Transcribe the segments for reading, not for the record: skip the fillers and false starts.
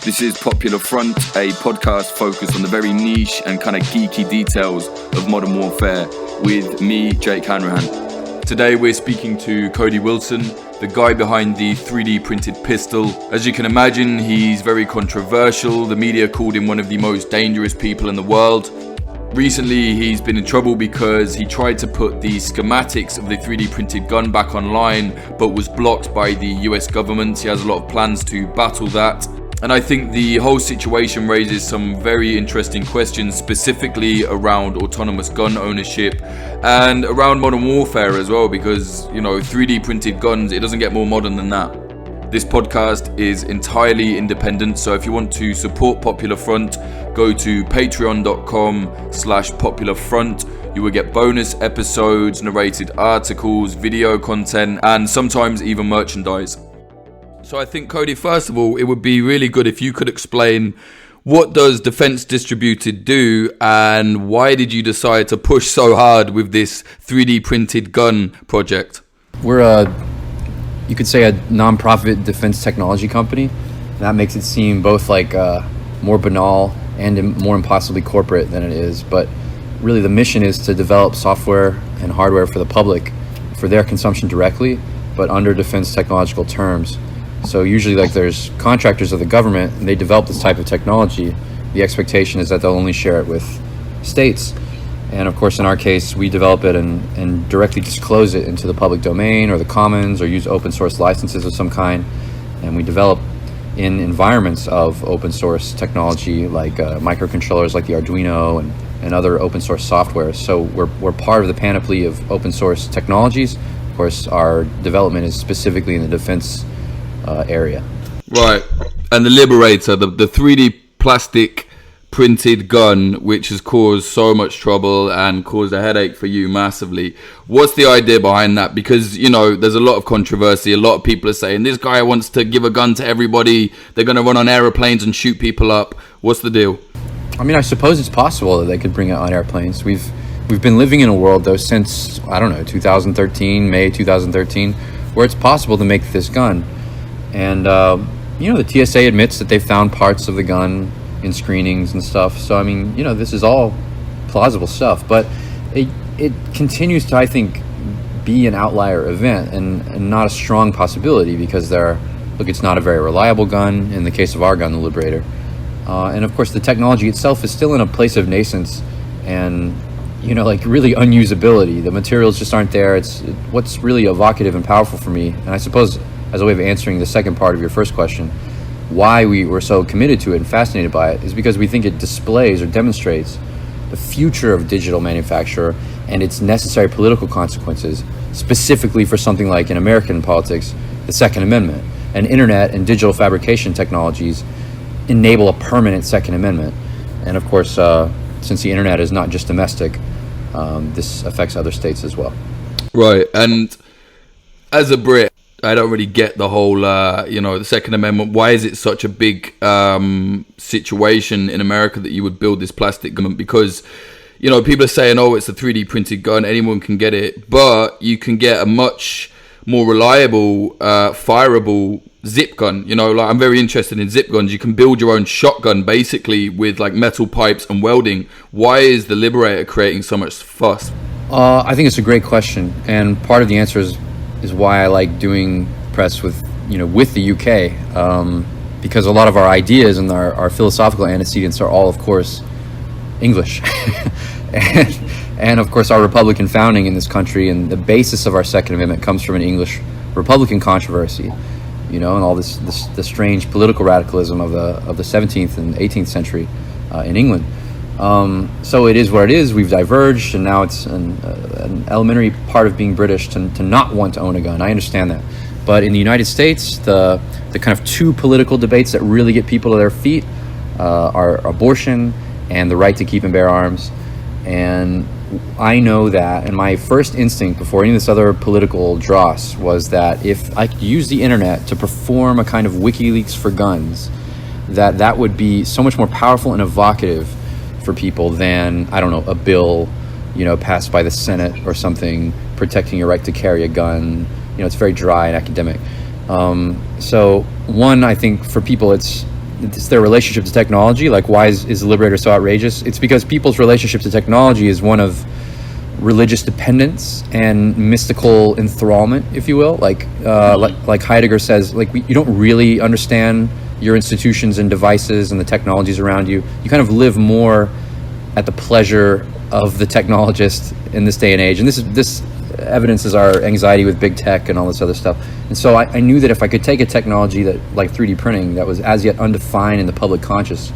This is Popular Front, a podcast focused on the very niche and kind of geeky details of modern warfare with me, Jake Hanrahan. Today we're speaking to Cody Wilson, the guy behind the 3D printed pistol. As you can imagine, he's very controversial. The media called him one of the most dangerous people in the world. Recently, he's been in trouble because he tried to put the schematics of the 3D printed gun back online, but was blocked by the US government. He has a lot of plans to battle that. And I think the whole situation raises some very interesting questions, specifically around autonomous gun ownership and around modern warfare as well, because, 3D printed guns, it doesn't get more modern than that. This podcast is entirely independent, so if you want to support Popular Front, go to patreon.com/popularfront. You will get bonus episodes, narrated articles, video content, and sometimes even merchandise. So I think, Cody, first of all, it would be really good if you could explain what does Defense Distributed do and why did you decide to push so hard with this 3D printed gun project? We're you could say a non-profit defense technology company. That makes it seem both like more banal and more impossibly corporate than it is. But really the mission is to develop software and hardware for the public for their consumption directly, but under defense technological terms. So usually there's contractors of the government and they develop this type of technology. The expectation is that they'll only share it with states. And of course, in our case, we develop it and directly disclose it into the public domain or the commons or use open source licenses of some kind. And we develop in environments of open source technology like microcontrollers like the Arduino and other open source software. So we're part of the panoply of open source technologies. Of course, our development is specifically in the defense area. Right. And the Liberator, the 3D plastic printed gun, which has caused so much trouble and caused a headache for you massively. What's the idea behind that? Because, there's a lot of controversy. A lot of people are saying this guy wants to give a gun to everybody. They're going to run on airplanes and shoot people up. What's the deal? I mean, I suppose it's possible that they could bring it on airplanes. We've been living in a world, though, since, 2013, May 2013, where it's possible to make this gun. And, the TSA admits that they found parts of the gun in screenings and stuff. So, this is all plausible stuff. But it continues to, I think, be an outlier event and not a strong possibility because it's not a very reliable gun in the case of our gun, the Liberator. And, of course, the technology itself is still in a place of nascence and, really unusability. The materials just aren't there. It's what's really evocative and powerful for me. And I suppose, as a way of answering the second part of your first question, why we were so committed to it and fascinated by it is because we think it displays or demonstrates the future of digital manufacture and its necessary political consequences, specifically for something like in American politics, the Second Amendment. And internet and digital fabrication technologies enable a permanent Second Amendment. And of course, since the internet is not just domestic, this affects other states as well. Right, and as a Brit, I don't really get the whole, the Second Amendment. Why is it such a big situation in America that you would build this plastic gun? Because, people are saying, it's a 3D printed gun, anyone can get it. But you can get a much more reliable, fireable zip gun. I'm very interested in zip guns. You can build your own shotgun, basically, with metal pipes and welding. Why is the Liberator creating so much fuss? I think it's a great question. And part of the answer is why I like doing press with the UK, because a lot of our ideas and our philosophical antecedents are all, of course, English. and of course, our Republican founding in this country and the basis of our Second Amendment comes from an English Republican controversy, and all this strange political radicalism of the 17th and 18th century in England. So it is what it is. We've diverged, and now it's an elementary part of being British to not want to own a gun. I understand that. But in the United States, the kind of two political debates that really get people to their feet are abortion and the right to keep and bear arms. And I know that, and my first instinct before any of this other political dross was that if I could use the internet to perform a kind of WikiLeaks for guns, that would be so much more powerful and evocative for people than, a bill, passed by the Senate or something protecting your right to carry a gun. It's very dry and academic. So one, I think for people, it's it's their relationship to technology. Like, why is the Liberator so outrageous? It's because people's relationship to technology is one of religious dependence and mystical enthrallment, if you will. Like Heidegger says, you don't really understand your institutions and devices and the technologies around you. You kind of live more at the pleasure of the technologist in this day and age. And this evidences our anxiety with big tech and all this other stuff. And so I knew that if I could take a technology that, like 3D printing, that was as yet undefined in the public consciousness,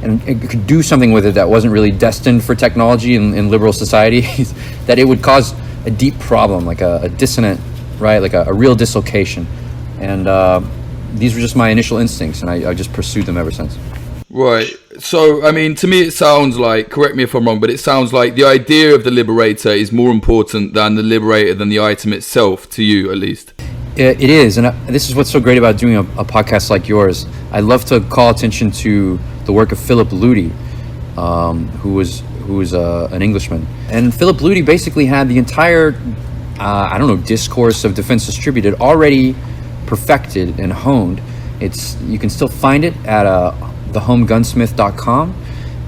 and it could do something with it that wasn't really destined for technology in liberal societies, that it would cause a deep problem, like a dissonant, right, like a real dislocation. And these were just my initial instincts, and I just pursued them ever since. Right. So, I mean, to me it sounds like, correct me if I'm wrong, but it sounds like the idea of the Liberator is more important than the Liberator, than the item itself, to you at least. It is, and this is what's so great about doing a podcast like yours. I love to call attention to the work of Philip Ludi, who was an Englishman. And Philip Ludi basically had the entire, discourse of defense distributed already perfected and honed. You can still find it at thehomegunsmith.com,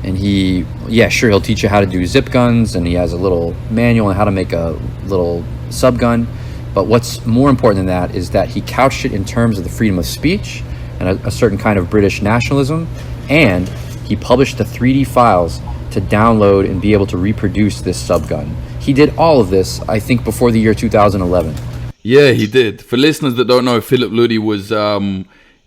and he'll teach you how to do zip guns, and he has a little manual on how to make a little sub gun. But what's more important than that is that he couched it in terms of the freedom of speech and a certain kind of British nationalism, and he published the 3D files to download and be able to reproduce this sub gun. He did all of this, I think, before the year 2011. Yeah, he did. For listeners that don't know, Philip Ludi was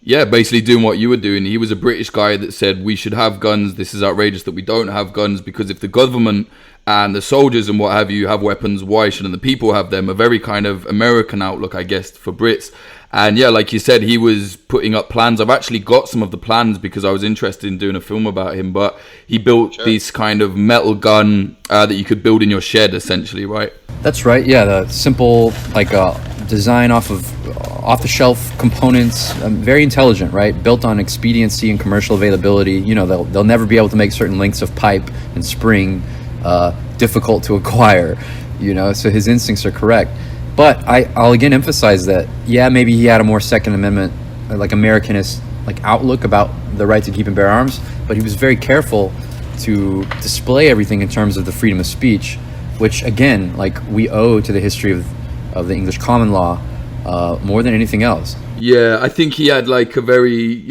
basically doing what you were doing. He was a British guy that said we should have guns. This is outrageous that we don't have guns, because if the government and the soldiers and what have you have weapons, why shouldn't the people have them? A very kind of American outlook, I guess, for Brits. And yeah, like you said, he was putting up plans. I've actually got some of the plans because I was interested in doing a film about him. But he built this kind of metal gun that you could build in your shed, essentially, right? That's right. Yeah, the simple design off-the-shelf components, very intelligent, right? Built on expediency and commercial availability. You know, they'll never be able to make certain lengths of pipe and spring difficult to acquire. You know, so his instincts are correct. But I'll again emphasize that, maybe he had a more Second Amendment, Americanist, outlook about the right to keep and bear arms, but he was very careful to display everything in terms of the freedom of speech, which again, we owe to the history of the English common law more than anything else. Yeah, I think he had a very,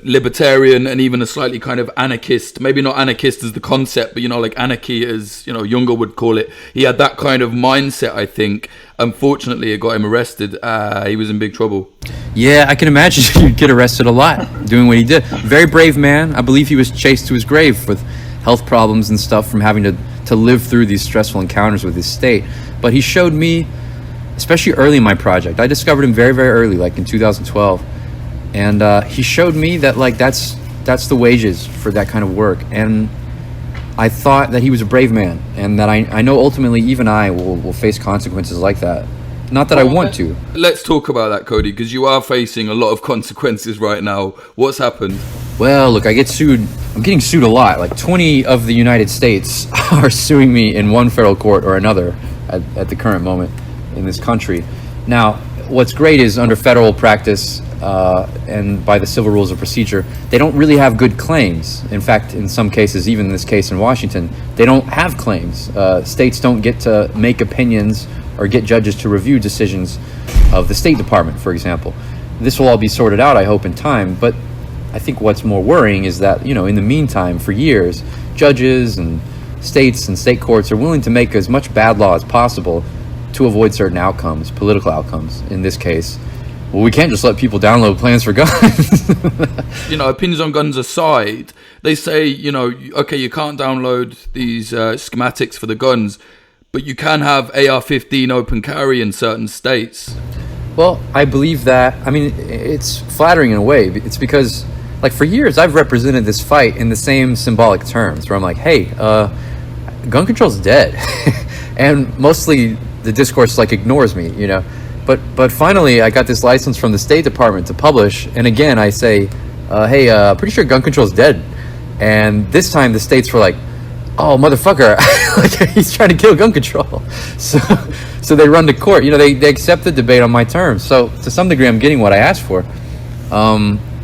libertarian and even a slightly kind of anarchist, maybe not anarchist as the concept, but, anarchy as, Younger would call it. He had that kind of mindset, I think. Unfortunately, it got him arrested. He was in big trouble. Yeah, I can imagine he'd get arrested a lot doing what he did. Very brave man. I believe he was chased to his grave with health problems and stuff from having to live through these stressful encounters with his state. But he showed me, especially early in my project, I discovered him very, very early, in 2012. And he showed me that, that's the wages for that kind of work. And I thought that he was a brave man, and that I know ultimately even I will face consequences like that. Not that I want to. Let's talk about that, Cody, because you are facing a lot of consequences right now. What's happened? Well, look, I get sued. I'm getting sued a lot. 20 of the United States are suing me in one federal court or another at the current moment in this country. Now, what's great is under federal practice and by the civil rules of procedure, they don't really have good claims. In fact, in some cases, even in this case in Washington, they don't have claims. States don't get to make opinions or get judges to review decisions of the State Department, for example. This will all be sorted out, I hope, in time. But I think what's more worrying is that, in the meantime, for years, judges and states and state courts are willing to make as much bad law as possible to avoid certain outcomes, political outcomes in this case. Well, we can't just let people download plans for guns. Opinions on guns aside, they say, okay, you can't download these schematics for the guns, but you can have AR-15 open carry in certain states. Well, I believe that. I mean, it's flattering in a way. It's because, for years, I've represented this fight in the same symbolic terms, where I'm like, hey, gun control's dead. And mostly the discourse ignores me, But finally, I got this license from the State Department to publish, and again, I say, hey, pretty sure gun control's dead. And this time, the states were like, oh, motherfucker, he's trying to kill gun control. So they run to court. They accept the debate on my terms. So to some degree, I'm getting what I asked for.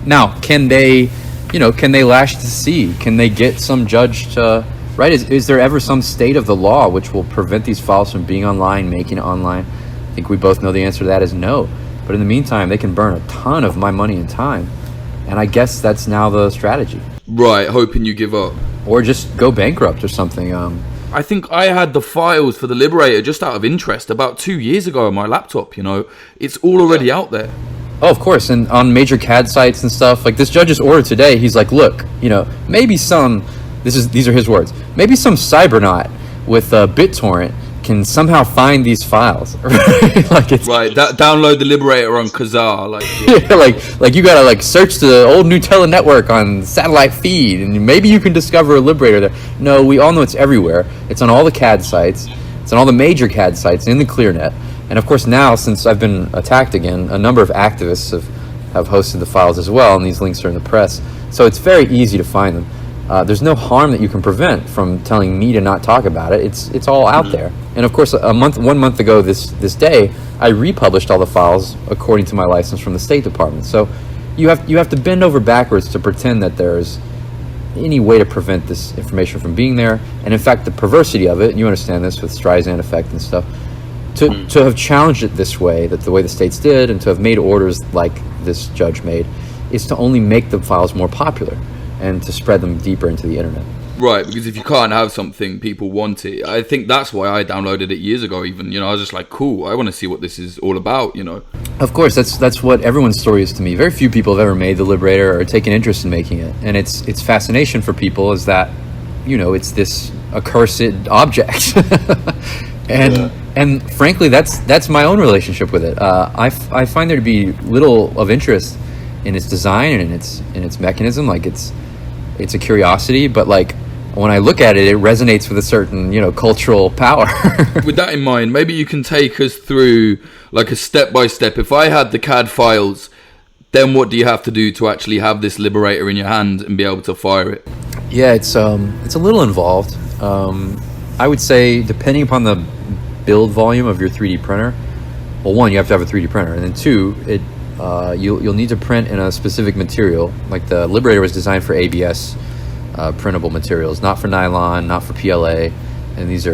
Now, can they lash the sea? Can they get some judge to, right? Is there ever some state of the law which will prevent these files from being online, making it online? I think we both know the answer to that is no. But in the meantime, they can burn a ton of my money and time. And I guess that's now the strategy. Right, hoping you give up. Or just go bankrupt or something. I think I had the files for the Liberator just out of interest about 2 years ago on my laptop, It's all already out there. Oh, of course, and on major CAD sites and stuff. Like this judge's order today, he's like, look, maybe these are his words, maybe some cybernaut with BitTorrent can somehow find these files. Like it's right. Download the Liberator on Kazaa. Like you gotta search the old Nutella network on satellite feed, and maybe you can discover a Liberator there. No, we all know it's everywhere. It's on all the CAD sites. It's on all the major CAD sites in the ClearNet. And of course now, since I've been attacked again, a number of activists have hosted the files as well, and these links are in the press. So it's very easy to find them. There's no harm that you can prevent from telling me to not talk about it. It's all out there. And of course, 1 month ago this day, I republished all the files according to my license from the State Department. So you have to bend over backwards to pretend that there's any way to prevent this information from being there. And in fact, the perversity of it, and you understand this with Streisand effect and stuff, to have challenged it this way, that the way the states did, and to have made orders like this judge made, is to only make the files more popular and to spread them deeper into the internet. Right, because if you can't have something, people want it. I think that's why I downloaded it years ago even. I was just like, cool, I want to see what this is all about, Of course, that's what everyone's story is to me. Very few people have ever made the Liberator or taken interest in making it. And its fascination for people is that, it's this accursed object. And frankly, that's my own relationship with it. I find there to be little of interest in its design and in its mechanism. Like it's a curiosity, but when I look at it, it resonates with a certain cultural power. With that in mind, maybe you can take us through a step by step. If I had the CAD files, then what do you have to do to actually have this Liberator in your hand and be able to fire it? Yeah, it's a little involved. I would say, depending upon the build volume of your 3D printer, well, one, you have to have a 3D printer, and then two, you'll need to print in a specific material. Like the Liberator was designed for ABS printable materials, not for nylon, not for PLA, and these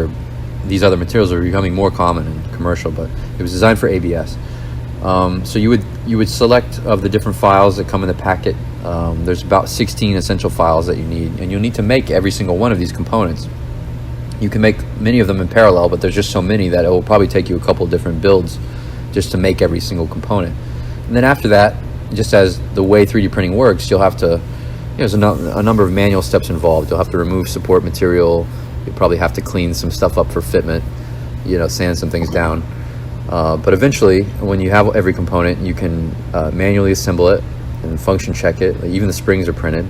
other materials are becoming more common in commercial, but it was designed for ABS. So you would select of the different files that come in the packet. There's about 16 essential files that you need, and you'll need to make every single one of these components. You can make many of them in parallel, but there's just so many that it will probably take you a couple different builds just to make every single component. And then after that, just as the way 3D printing works, you'll have to, there's a number of manual steps involved. You'll have to remove support material. You'll probably have to clean some stuff up for fitment, sand some things down. But eventually, when you have every component, you can manually assemble it and function check it. Even the springs are printed.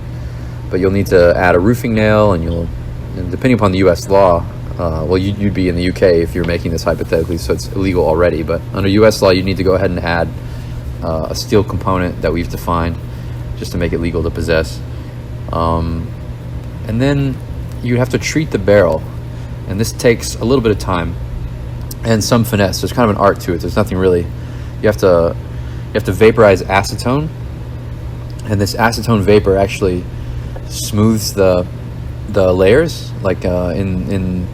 But you'll need to add a roofing nail, and depending upon the U.S. law, you'd be in the U.K. if you're making this hypothetically, so it's illegal already. But under U.S. law, you need to go ahead and add a steel component that we've defined just to make it legal to possess. And then you have to treat the barrel, and this takes a little bit of time and some finesse. There's kind of an art to it. There's nothing really. You have to vaporize acetone, and this acetone vapor actually smooths the layers. Like in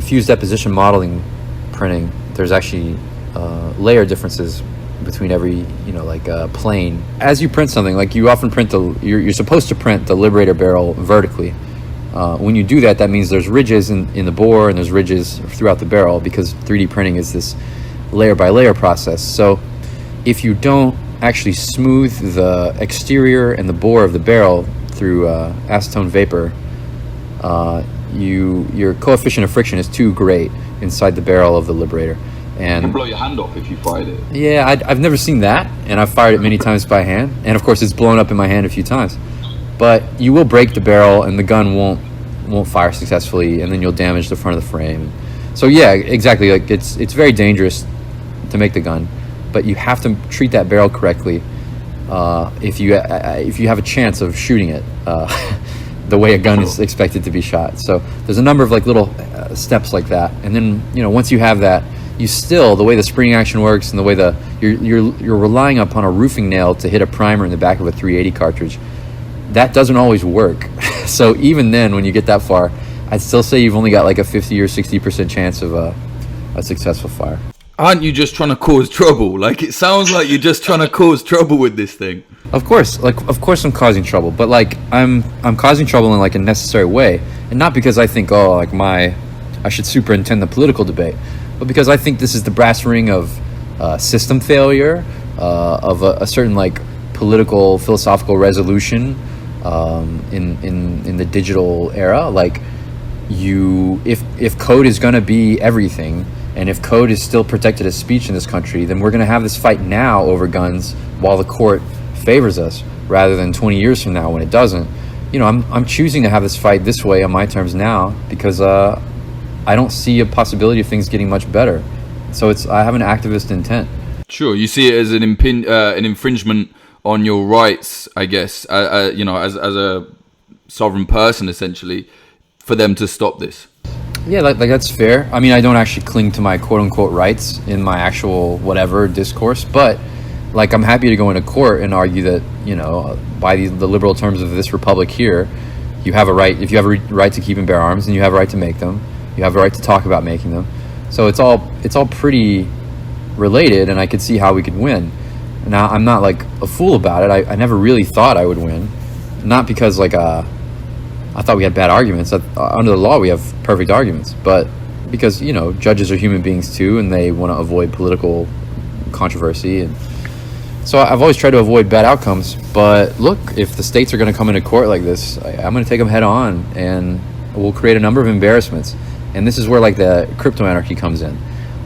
fused deposition modeling printing, there's actually layer differences between every plane. As you print something, like you often print you're supposed to print the Liberator barrel vertically. When you do that, that means there's ridges in the bore and there's ridges throughout the barrel, because 3D printing is this layer by layer process. So if you don't actually smooth the exterior and the bore of the barrel through acetone vapor, your coefficient of friction is too great inside the barrel of the Liberator. And you can blow your hand off if you fired it. Yeah, I've never seen that, and I've fired it many times by hand, and of course it's blown up in my hand a few times. But you will break the barrel, and the gun won't fire successfully, and then you'll damage the front of the frame. So yeah, exactly. Like it's very dangerous to make the gun, but you have to treat that barrel correctly if you have a chance of shooting it the way a gun is expected to be shot. So there's a number of little steps like that, and then once you have that, you still, the way the spring action works and the way you're relying upon a roofing nail to hit a primer in the back of a 380 cartridge, that doesn't always work. So even then, when you get that far, I'd still say you've only got like a 50 or 60% chance of a successful fire. Aren't you just trying to cause trouble? Like, it sounds like you're just trying to cause trouble with this thing. Of course I'm causing trouble, but like I'm causing trouble in like a necessary way, and not because I think I should superintend the political debate, but because I think this is the brass ring of system failure, of a certain like political philosophical resolution in the digital era. Like, if code is going to be everything, and if code is still protected as speech in this country, then we're going to have this fight now over guns while the court favors us, rather than 20 years from now when it doesn't. You know, I'm choosing to have this fight this way on my terms now because I don't see a possibility of things getting much better. So I have an activist intent. Sure, you see it as an infringement on your rights, I guess. You know, as a sovereign person, essentially, for them to stop this. Yeah, like that's fair. I mean, I don't actually cling to my quote-unquote rights in my actual whatever discourse, but like I'm happy to go into court and argue that, you know, by the liberal terms of this republic here, you have a right. If you have a right to keep and bear arms, then you have a right to make them. You have a right to talk about making them. So it's all pretty related, and I could see how we could win. Now, I'm not like a fool about it. I never really thought I would win, not because like I thought we had bad arguments. Under the law, we have perfect arguments, but because, you know, judges are human beings too, and they want to avoid political controversy, and so I've always tried to avoid bad outcomes. But look, if the states are going to come into court like this, I'm going to take them head on, and we'll create a number of embarrassments. And this is where like the crypto-anarchy comes in.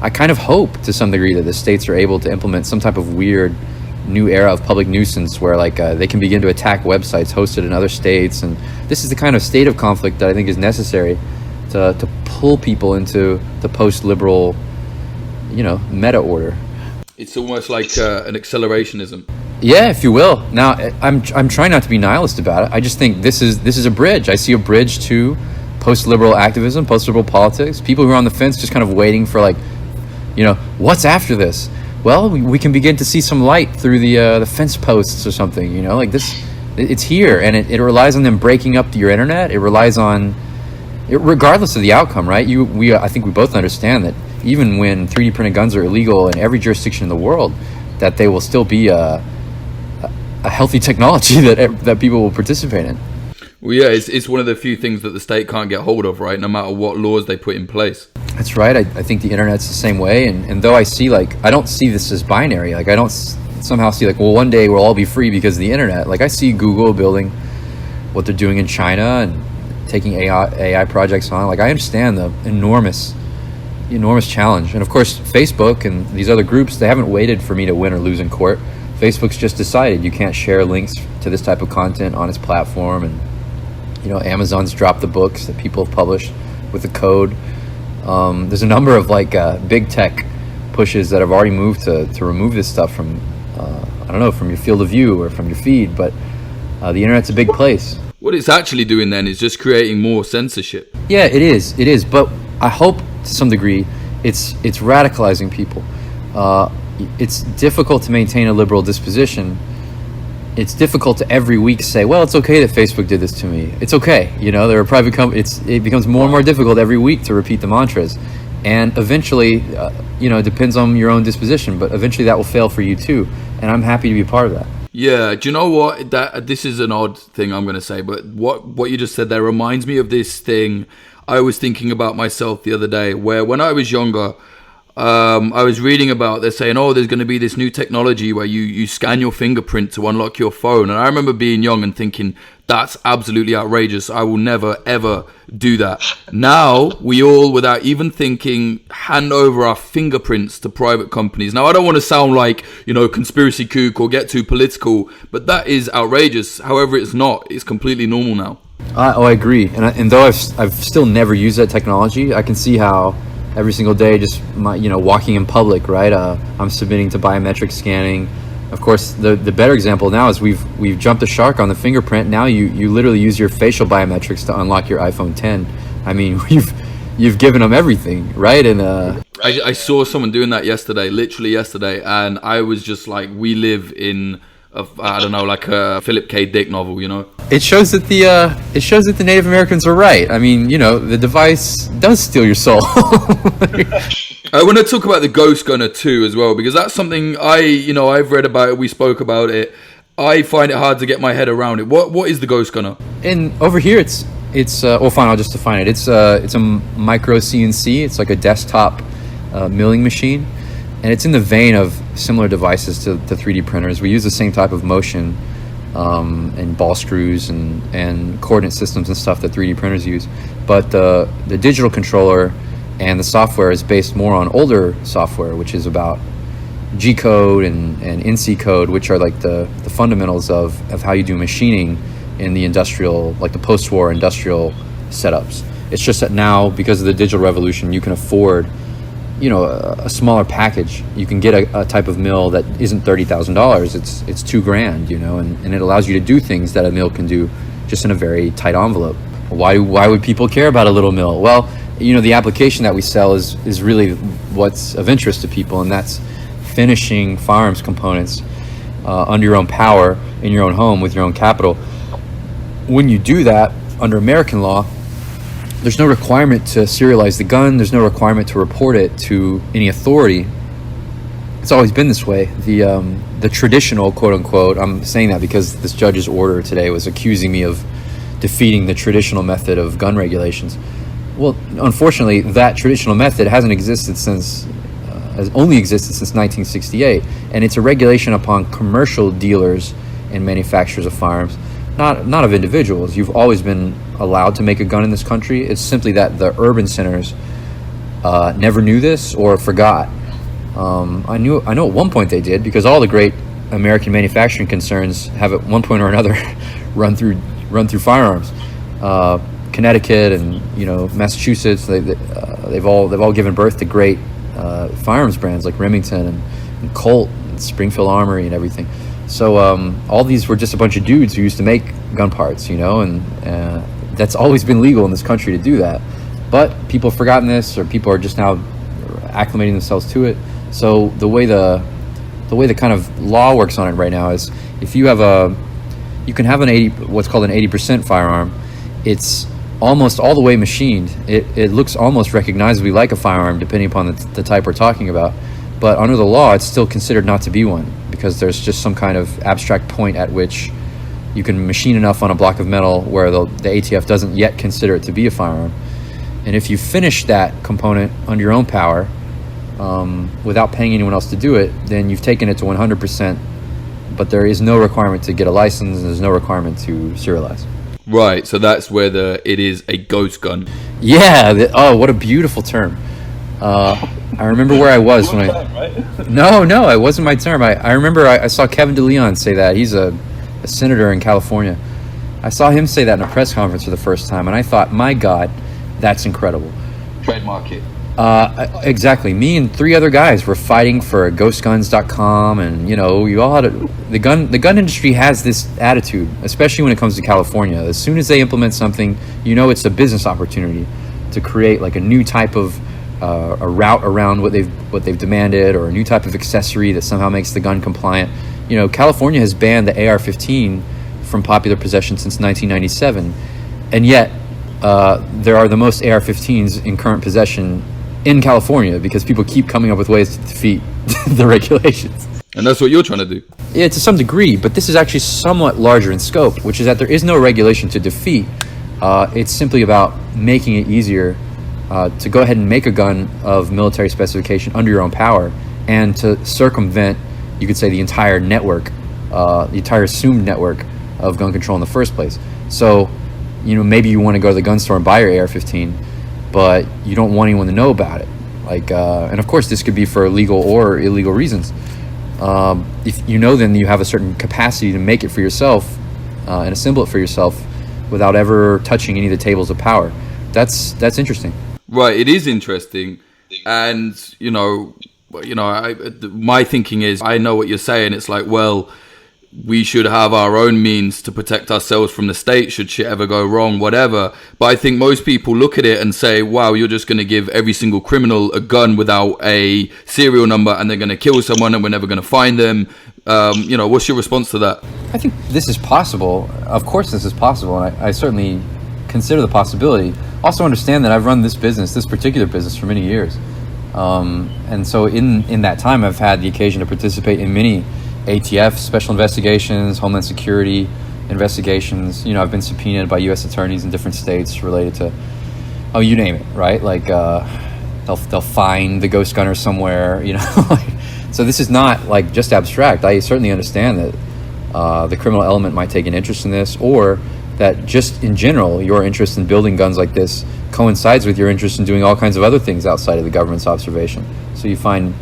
I kind of hope to some degree that the states are able to implement some type of weird new era of public nuisance where like they can begin to attack websites hosted in other states, and this is the kind of state of conflict that I think is necessary to pull people into the post-liberal, you know, meta order. It's almost like an accelerationism. Yeah, if you will. Now, I'm trying not to be nihilist about it. I just think this is a bridge. I see a bridge to post-liberal activism, post-liberal politics. People who are on the fence just kind of waiting for like, you know, what's after this? Well, we can begin to see some light through the fence posts or something, you know, like this. It's here, and it relies on them breaking up your internet. It relies on, regardless of the outcome, right? I think we both understand that even when 3D printed guns are illegal in every jurisdiction in the world, that they will still be a healthy technology that people will participate in. Well, yeah, it's one of the few things that the state can't get hold of, right? No matter what laws they put in place. That's right. I think the internet's the same way, and though I don't see this as binary. Like I don't somehow see like, well, one day we'll all be free because of the internet. Like I see Google building what they're doing in China and taking AI projects on. Like I understand the enormous challenge, and of course Facebook and these other groups, they haven't waited for me to win or lose in court. Facebook's just decided you can't share links to this type of content on its platform, and you know, Amazon's dropped the books that people have published with the code. There's a number of like big tech pushes that have already moved to remove this stuff from I don't know, from your field of view or from your feed, but the internet's a big place. What it's actually doing then is just creating more censorship. Yeah, it is, but I hope to some degree it's radicalizing people. It's difficult to maintain a liberal disposition. It's difficult to every week say, well, it's okay that Facebook did this to me. It's okay, you know, they're a private company. It becomes more and more difficult every week to repeat the mantras. And eventually, you know, it depends on your own disposition, but eventually that will fail for you too. And I'm happy to be a part of that. Yeah, do you know what? This is an odd thing I'm going to say, but what you just said there reminds me of this thing I was thinking about myself the other day, where when I was younger, I was reading about, they're saying, oh, there's going to be this new technology where you scan your fingerprint to unlock your phone. And I remember being young and thinking, that's absolutely outrageous. I will never, ever do that. Now, we all, without even thinking, hand over our fingerprints to private companies. Now, I don't want to sound like, you know, conspiracy kook or get too political, but that is outrageous. However, it's not. It's completely normal now. I agree. And though I've still never used that technology, I can see how every single day, just walking in public, right? I'm submitting to biometric scanning. Of course, the better example now is we've jumped a shark on the fingerprint. Now you literally use your facial biometrics to unlock your iPhone 10. I mean, you've given them everything, right? And I saw someone doing that literally yesterday, and I was just like, we live in I don't know, like a Philip K. Dick novel, you know? It shows that the Native Americans were right. I mean, the device does steal your soul. I want to talk about the Ghost Gunner too as well, because that's something I've read about it. We spoke about it. I find it hard to get my head around it. What is the Ghost Gunner? And over here, it's well, fine. I'll just define it. It's a micro CNC. It's like a desktop milling machine, and it's in the vein of similar devices to 3D printers. We use the same type of motion and ball screws and coordinate systems and stuff that 3D printers use, but the digital controller and the software is based more on older software, which is about G code and NC code, which are like the fundamentals of how you do machining in the industrial, like the post-war industrial setups. It's just that now, because of the digital revolution, you can afford a smaller package. You can get a type of mill that isn't $30,000. It's $2,000, and it allows you to do things that a mill can do just in a very tight envelope. Why would people care about a little mill? Well, the application that we sell is really what's of interest to people, and that's finishing firearms components under your own power in your own home with your own capital. When you do that under American law, there's no requirement to serialize the gun. There's no requirement to report it to any authority. It's always been this way. The traditional, quote unquote, I'm saying that because this judge's order today was accusing me of defeating the traditional method of gun regulations. Well, unfortunately, that traditional method has only existed since 1968, and it's a regulation upon commercial dealers and manufacturers of firearms, not of individuals. You've always been allowed to make a gun in this country. It's simply that the urban centers never knew this or forgot. I know at one point they did, because all the great American manufacturing concerns have at one point or another run through firearms. Connecticut and Massachusetts, they've all given birth to great firearms brands like Remington and Colt and Springfield Armory and everything. So all these were just a bunch of dudes who used to make gun parts, and that's always been legal in this country to do that. But people have forgotten this, or people are just now acclimating themselves to it. So the way the kind of law works on it right now is, if you can have what's called an 80% firearm. It's almost all the way machined. It looks almost recognizably like a firearm, depending upon the type we're talking about. But under the law, it's still considered not to be one, because there's just some kind of abstract point at which you can machine enough on a block of metal where the ATF doesn't yet consider it to be a firearm. And if you finish that component under your own power, without paying anyone else to do it, then you've taken it to 100%, but there is no requirement to get a license, and there's no requirement to serialize. Right, so that's where it is a ghost gun. Yeah, what a beautiful term. I remember where I was when No, it wasn't my term. I remember I saw Kevin DeLeon say that. He's a senator in California. I saw him say that in a press conference for the first time, and I thought, my God, that's incredible. Trademark it. Exactly. Me and 3 other guys were fighting for ghostguns.com, and you all had the gun industry has this attitude, especially when it comes to California. As soon as they implement something, it's a business opportunity to create like a new type of a route around what they've demanded, or a new type of accessory that somehow makes the gun compliant. California has banned the AR-15 from popular possession since 1997, and yet there are the most AR-15s in current possession in California, because people keep coming up with ways to defeat the regulations. And that's what you're trying to do. Yeah, to some degree, but this is actually somewhat larger in scope, which is that there is no regulation to defeat. It's simply about making it easier to go ahead and make a gun of military specification under your own power, and to circumvent, you could say, the entire network, the entire assumed network of gun control in the first place. So, maybe you want to go to the gun store and buy your AR-15, but you don't want anyone to know about it. And of course, this could be for legal or illegal reasons. If then you have a certain capacity to make it for yourself and assemble it for yourself without ever touching any of the tables of power. That's interesting. Right, it is interesting, and my thinking is, I know what you're saying. It's like, well, we should have our own means to protect ourselves from the state should shit ever go wrong, whatever. But I think most people look at it and say, wow, you're just going to give every single criminal a gun without a serial number and they're going to kill someone and we're never going to find them. What's your response to that? I think this is possible. Of course this is possible, and I certainly consider the possibility. Also understand that I've run this particular business for many years. And so in that time, I've had the occasion to participate in many ATF, special investigations, Homeland Security investigations. I've been subpoenaed by U.S. attorneys in different states related to, you name it, right? Like, they'll find the ghost gunner somewhere, So this is not like just abstract. I certainly understand that the criminal element might take an interest in this, or that just in general, your interest in building guns like this coincides with your interest in doing all kinds of other things outside of the government's observation. So you find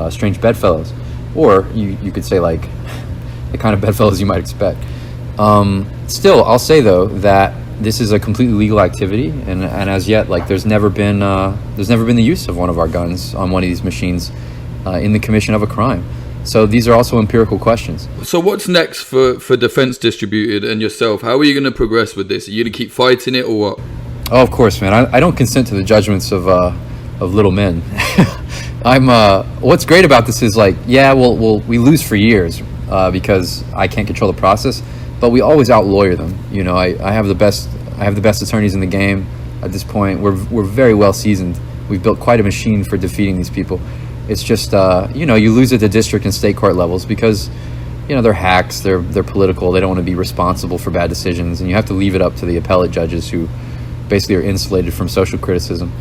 strange bedfellows, or you could say like the kind of bedfellows you might expect. Still, I'll say though that this is a completely legal activity, and as yet, like there's never been the use of one of our guns on one of these machines in the commission of a crime. So these are also empirical questions. So what's next for Defense Distributed and yourself? How are you going to progress with this? Are you going to keep fighting it or what? Oh, of course, man. I don't consent to the judgments of little men. What's great about this is like, we lose for years because I can't control the process, but we always out-lawyer them. I have the best attorneys in the game at this point. We're very well seasoned. We've built quite a machine for defeating these people. It's just, you lose at the district and state court levels because, they're hacks, they're political, they don't want to be responsible for bad decisions, and you have to leave it up to the appellate judges who basically are insulated from social criticism.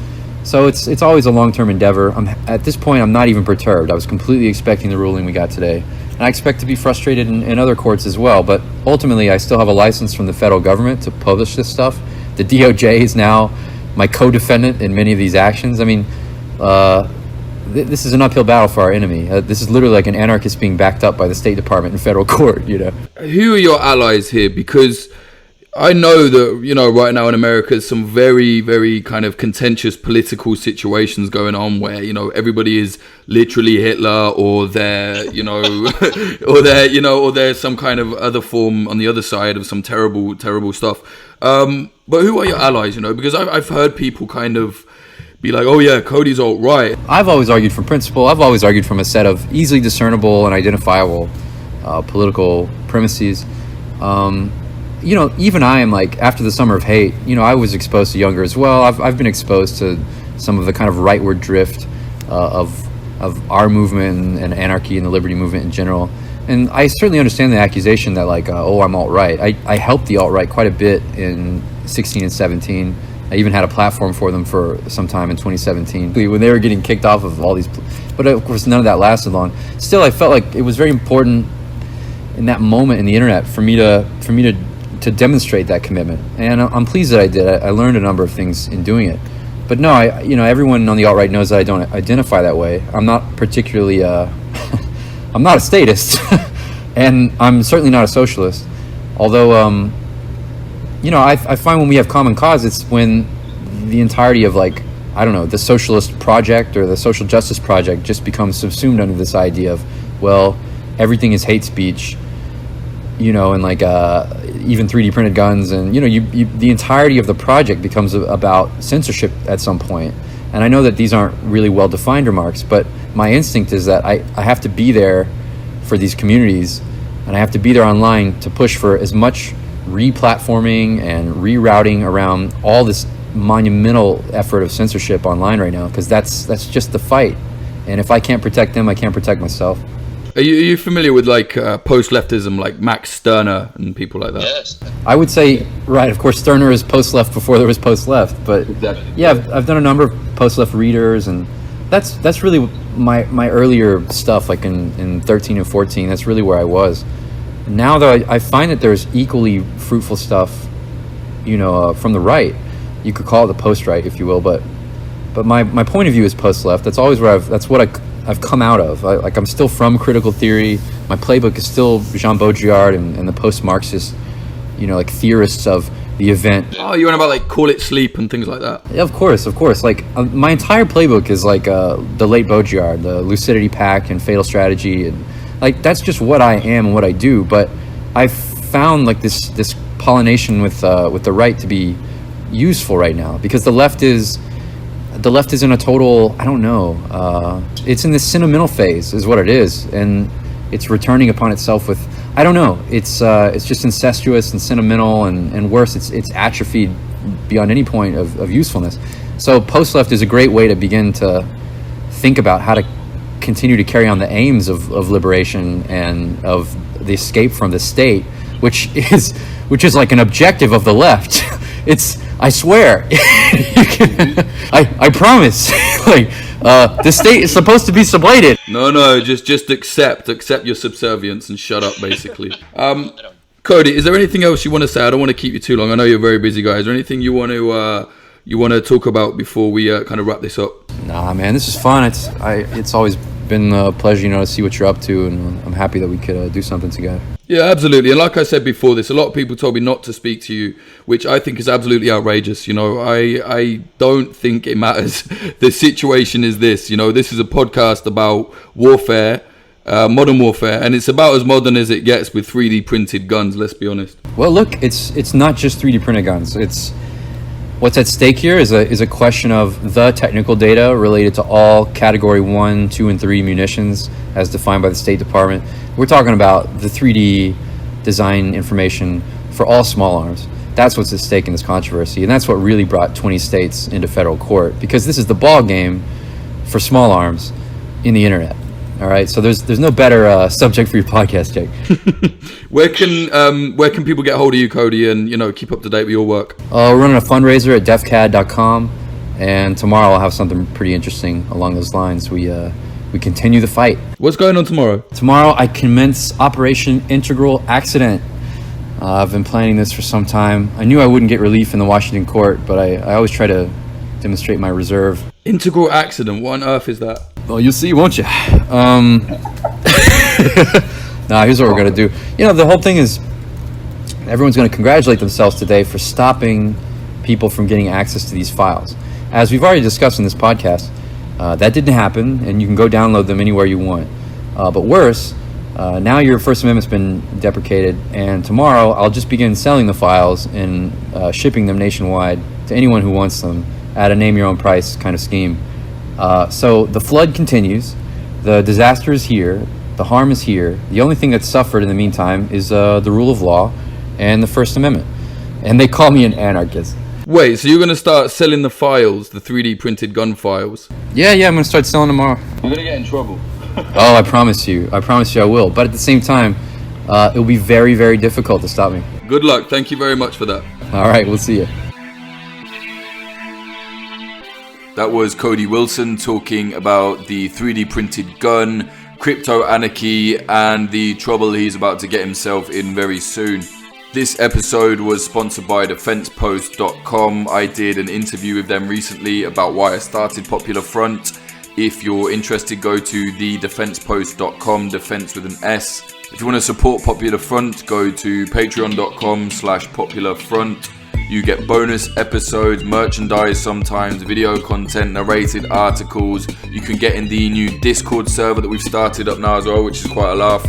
So it's always a long-term endeavor. At this point, I'm not even perturbed. I was completely expecting the ruling we got today, and I expect to be frustrated in other courts as well, but ultimately I still have a license from the federal government to publish this stuff. The DOJ is now my co-defendant in many of these actions. I mean, this is an uphill battle for our enemy. This is literally like an anarchist being backed up by the State Department in federal court, Who are your allies here? Because I know that, right now in America, there's some very, very kind of contentious political situations going on where, everybody is literally Hitler or they're, or there's some kind of other form on the other side of some terrible, terrible stuff. But who are your allies, Because I've heard people kind of be like, oh yeah, Cody's alt-right. I've always argued from principle. I've always argued from a set of easily discernible and identifiable political premises. Even I am like, after the summer of hate, I was exposed to younger as well. I've been exposed to some of the kind of rightward drift of our movement and anarchy and the liberty movement in general. And I certainly understand the accusation that like, I'm alt-right. I helped the alt-right quite a bit in 16 and 17. I even had a platform for them for some time in 2017 when they were getting kicked off of all these. But of course, none of that lasted long. Still, I felt like it was very important in that moment in the internet for me to demonstrate that commitment. And I'm pleased that I did. I learned a number of things in doing it. But no, everyone on the alt-right knows that I don't identify that way. I'm not particularly, I'm not a statist, and I'm certainly not a socialist. Although, I find when we have common cause, it's when the entirety of the socialist project or the social justice project just becomes subsumed under this idea of, well, everything is hate speech, and even 3D printed guns, and the entirety of the project becomes about censorship at some point. And I know that these aren't really well defined remarks, but my instinct is that I have to be there for these communities, and I have to be there online to push for as much re-platforming and rerouting around all this monumental effort of censorship online right now, because that's just the fight. And if I can't protect them, I can't protect myself. Are you familiar with post-leftism, like Max Stirner and people like that? Yes. I would say, right, of course, Stirner is post-left before there was post-left, but exactly. Yeah, I've done a number of post-left readers, and that's really my earlier stuff, like in 13 and 14. That's really where I was. Now, though, I find that there's equally fruitful stuff, from the right. You could call it the post-right, if you will, but my point of view is post-left. That's always where that's what I've come out of. I'm still from critical theory. My playbook is still Jean Baudrillard and the post-Marxist, theorists of the event. Oh, you're on about call it sleep and things like that. Yeah, of course. My entire playbook is the late Baudrillard, the Lucidity Pact and Fatal Strategy, and Like, that's just what I am and what I do. But I've found like this pollination with the right to be useful right now, because the left is in a total, I don't know, it's in this sentimental phase is what it is, and it's returning upon itself with, I don't know, it's just incestuous and sentimental, and worse, it's atrophied beyond any point of usefulness. So post-left is a great way to begin to think about how to continue to carry on the aims of liberation and of the escape from the state, which is like an objective of the left. It's, I swear, I promise, like, the state is supposed to be sublated. No, just accept your subservience and shut up, basically. Cody, is there anything else you want to say? I don't want to keep you too long. I know you're a very busy guy. Is there anything you want to talk about before we kind of wrap this up? Nah, man, this is fun. It's always been a pleasure, to see what you're up to, and I'm happy that we could do something together. Yeah, absolutely. And like I said before this, a lot of people told me not to speak to you, which I think is absolutely outrageous. I don't think it matters. The situation is this, this is a podcast about warfare, modern warfare, and it's about as modern as it gets with 3D printed guns, let's be honest. Well, look, it's not just 3D printed guns. It's what's at stake here is a question of the technical data related to all category 1, 2, and 3 munitions as defined by the State Department. We're talking about the 3D design information for all small arms. That's what's at stake in this controversy, and that's what really brought 20 states into federal court, because this is the ball game for small arms in the internet. All right, so there's no better subject for your podcast, Jake. Where can people get hold of you, Cody, and keep up to date with your work? We're running a fundraiser at defcad.com, and tomorrow I'll have something pretty interesting along those lines. We continue the fight. What's going on tomorrow? Tomorrow I commence Operation Integral Accident. I've been planning this for some time. I knew I wouldn't get relief in the Washington court, but I always try to demonstrate my reserve. Integral Accident? What on earth is that? Well, you'll see, won't you? Here's what we're going to do. The whole thing is everyone's going to congratulate themselves today for stopping people from getting access to these files. As we've already discussed in this podcast, that didn't happen, and you can go download them anywhere you want. But worse, now your First Amendment's been deprecated, and tomorrow I'll just begin selling the files and shipping them nationwide to anyone who wants them at a name-your-own-price kind of scheme. So the flood continues, the disaster is here, the harm is here. The only thing that's suffered in the meantime is the rule of law and the First Amendment. And they call me an anarchist. Wait, so you're going to start selling the files, the 3D printed gun files? Yeah, I'm going to start selling tomorrow. You're going to get in trouble. Oh, I promise you I will. But at the same time, it'll be very, very difficult to stop me. Good luck. Thank you very much for that. All right, we'll see you. That was Cody Wilson talking about the 3D printed gun, crypto-anarchy, and the trouble he's about to get himself in very soon. This episode was sponsored by defensepost.com. I did an interview with them recently about why I started Popular Front. If you're interested, go to thedefensepost.com, defense with an S. If you want to support Popular Front, go to patreon.com/popularfront. You get bonus episodes, merchandise sometimes, video content, narrated articles. You can get in the new Discord server that we've started up now as well, which is quite a laugh.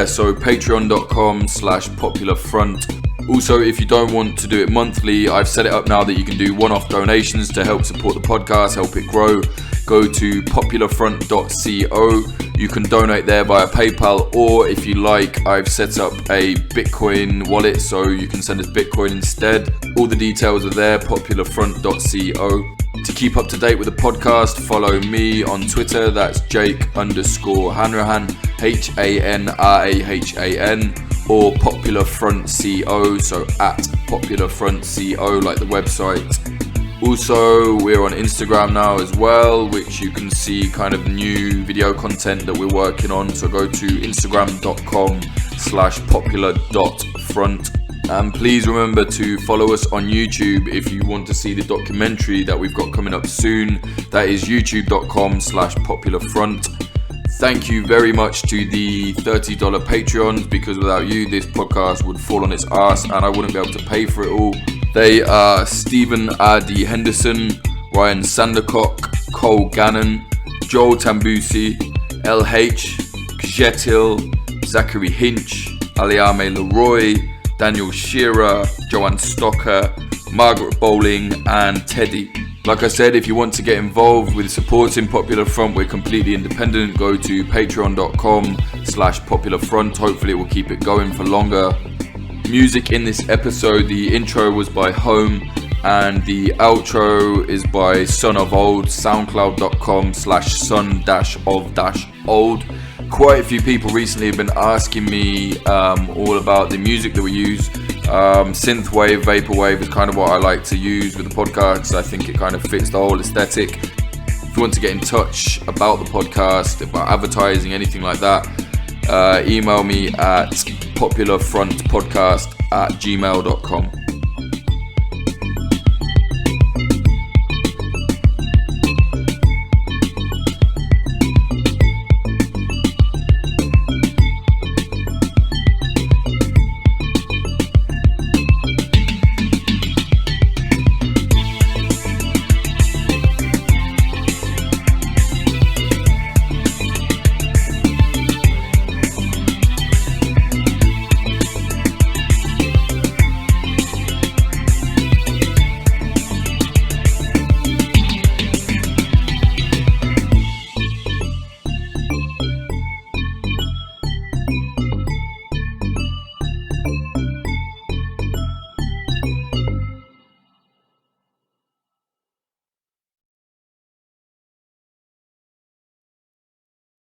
So patreon.com/popularfront. Also, if you don't want to do it monthly, I've set it up now that you can do one-off donations to help support the podcast, help it grow. Go to popularfront.co. You can donate there via PayPal, or if you like, I've set up a Bitcoin wallet so you can send us Bitcoin instead. All the details are there, popularfront.co. To keep up to date with the podcast, follow me on Twitter. That's Jake_Hanrahan, HANRAHAN, or popularfrontco, so at popularfrontco, like the website. Also, we're on Instagram now as well, which you can see kind of new video content that we're working on. So go to instagram.com/popular.front. And please remember to follow us on YouTube if you want to see the documentary that we've got coming up soon. That is youtube.com/popularfront. Thank you very much to the $30 Patreons, because without you, this podcast would fall on its ass and I wouldn't be able to pay for it all. They are Stephen R.D. Henderson, Ryan Sandercock, Cole Gannon, Joel Tambusi, LH, Jetil, Zachary Hinch, Aliame Leroy, Daniel Shearer, Joanne Stocker, Margaret Bowling, and Teddy. Like I said, if you want to get involved with supporting Popular Front, we're completely independent. Go to patreon.com/Popular Front. Hopefully it will keep it going for longer. Music in this episode, the intro was by Home, and the outro is by Son of Old, soundcloud.com/son-of-old. Quite a few people recently have been asking me all about the music that we use. Synthwave, vaporwave is kind of what I like to use with the podcast. I think it kind of fits the whole aesthetic. If you want to get in touch about the podcast, about advertising, anything like that, email me at popularfrontpodcast@gmail.com.